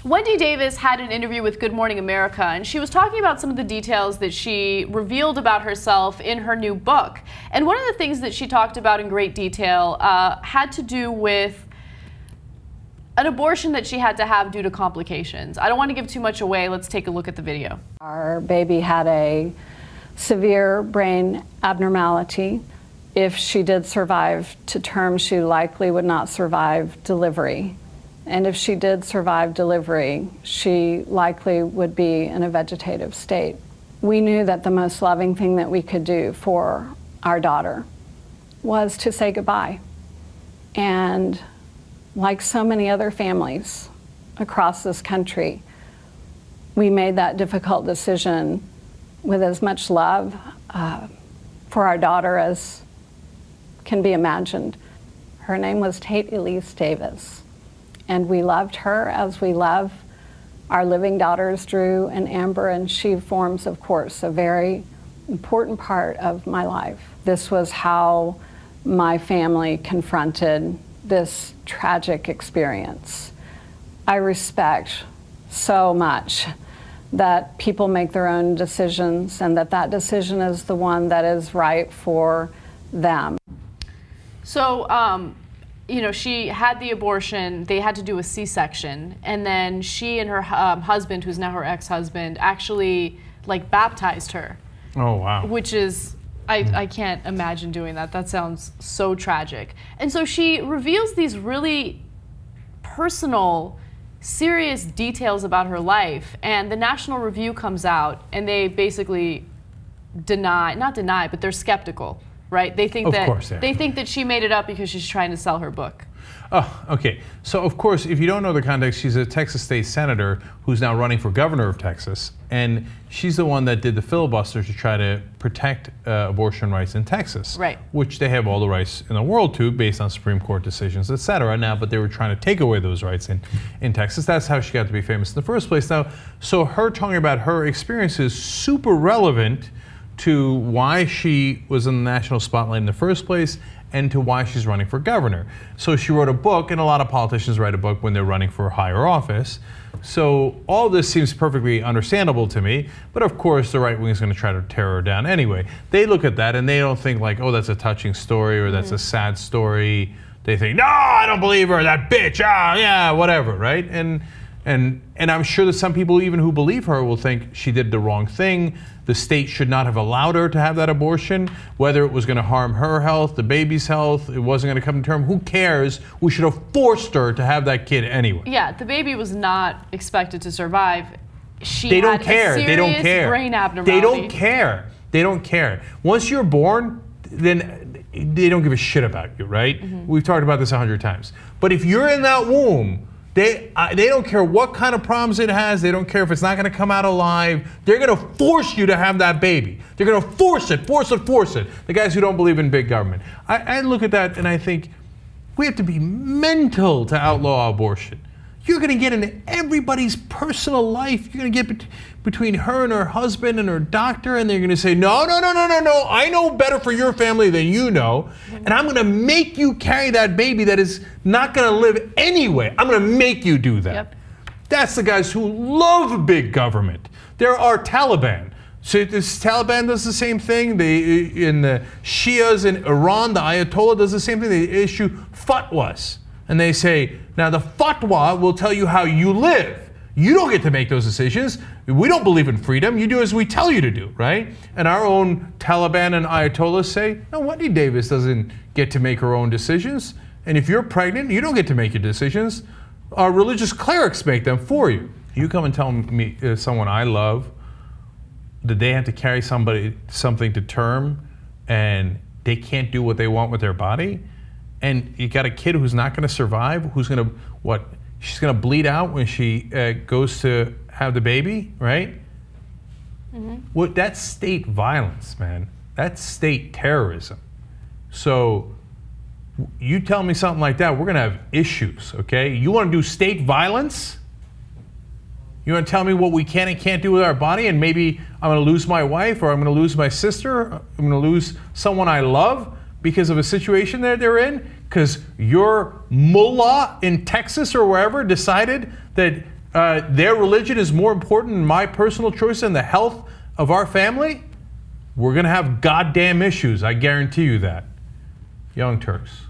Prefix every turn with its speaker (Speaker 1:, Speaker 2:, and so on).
Speaker 1: Wendy Davis had an interview with Good Morning America, and she was talking about some of the details that she revealed about herself in her new book. And one of the things that she talked about in great detail had to do with an abortion that she had to have due to complications. I don't want to give too much away. Let's take a look at the video.
Speaker 2: Our baby had a severe brain abnormality. If she did survive to term, she likely would not survive delivery. And if she did survive delivery, she likely would be in a vegetative state. We knew that the most loving thing that we could do for our daughter was to say goodbye. And like so many other families across this country, we made that difficult decision with as much love for our daughter as can be imagined. Her name was Tate Elise Davis. And we loved her as we love our living daughters, Drew and Amber, and she forms, of course, a very important part of my life. This was how my family confronted this tragic experience. I respect so much that people make their own decisions and that decision is the one that is right for them.
Speaker 1: So, you know, she had the abortion, they had to do a C-section, and then she and her husband, who's now her ex-husband, actually like baptized her.
Speaker 3: Oh, wow.
Speaker 1: Which is, I can't imagine doing that. That sounds so tragic. And so she reveals these really personal, serious details about her life, and the National Review comes out and they basically not deny, but they're skeptical. Right? They think they think that she made it up because she's trying to sell her book.
Speaker 3: Oh, okay. So of course, if you don't know the context, she's a Texas state senator who's now running for governor of Texas, and she's the one that did the filibuster to try to protect abortion rights in Texas.
Speaker 1: Right.
Speaker 3: Which they have all the rights in the world to, based on Supreme Court decisions, et cetera. Now, but they were trying to take away those rights in Texas. That's how she got to be famous in the first place. Now, so her talking about her experience is super relevant to why she was in the national spotlight in the first place and to why she's running for governor. So she wrote a book, and a lot of politicians write a book when they're running for higher office. So all this seems perfectly understandable to me, but of course the right wing is going to try to tear her down anyway. They look at that and they don't think like, oh, that's a touching story or that's a sad story. They think, no, I don't believe her, that bitch, yeah, whatever, right? And I'm sure that some people even who believe her will think she did the wrong thing. The state should not have allowed her to have that abortion, whether it was going to harm her health, the baby's health, it wasn't going to come to term. Who cares? We should have forced her to have that kid anyway.
Speaker 1: Yeah, the baby was not expected to survive.
Speaker 3: They don't care.
Speaker 1: They don't care. Brain abnormality.
Speaker 3: They don't care. They don't care. Once you're born, then they don't give a shit about you, right? Mm-hmm. We've talked about this 100 times. But if you're in that womb, they don't care what kind of problems it has. They don't care if it's not going to come out alive. They're going to force you to have that baby. They're going to force it. The guys who don't believe in big government. I look at that and I think we have to be mental to outlaw abortion. You're going to get into everybody's personal life. You're going to get between her and her husband and her doctor, and they're going to say, no. I know better for your family than you know, and I'm going to make you carry that baby that is not going to live anyway. I'm going to make you do that. Yep. That's the guys who love big government. There are Taliban. So this Taliban does the same thing. In the Shias in Iran, the Ayatollah does the same thing. They issue fatwas. And they say, now the fatwa will tell you how you live. You don't get to make those decisions. We don't believe in freedom. You do as we tell you to do, right? And our own Taliban and Ayatollahs say, no, Wendy Davis doesn't get to make her own decisions. And if you're pregnant, you don't get to make your decisions. Our religious clerics make them for you. You come and tell me, someone I love, that they have to carry something to term and they can't do what they want with their body. And you got a kid who's not going to survive, who's going to, she's going to bleed out when she goes to have the baby, right? Mm-hmm. That's state violence, man. That's state terrorism. So you tell me something like that, we're going to have issues, okay? You want to do state violence? You want to tell me what we can and can't do with our body, and maybe I'm going to lose my wife, or I'm going to lose my sister, I'm going to lose someone I love because of a situation that they're in, because your mullah in Texas or wherever decided that their religion is more important than my personal choice and the health of our family, we're going to have goddamn issues. I guarantee you that. Young Turks.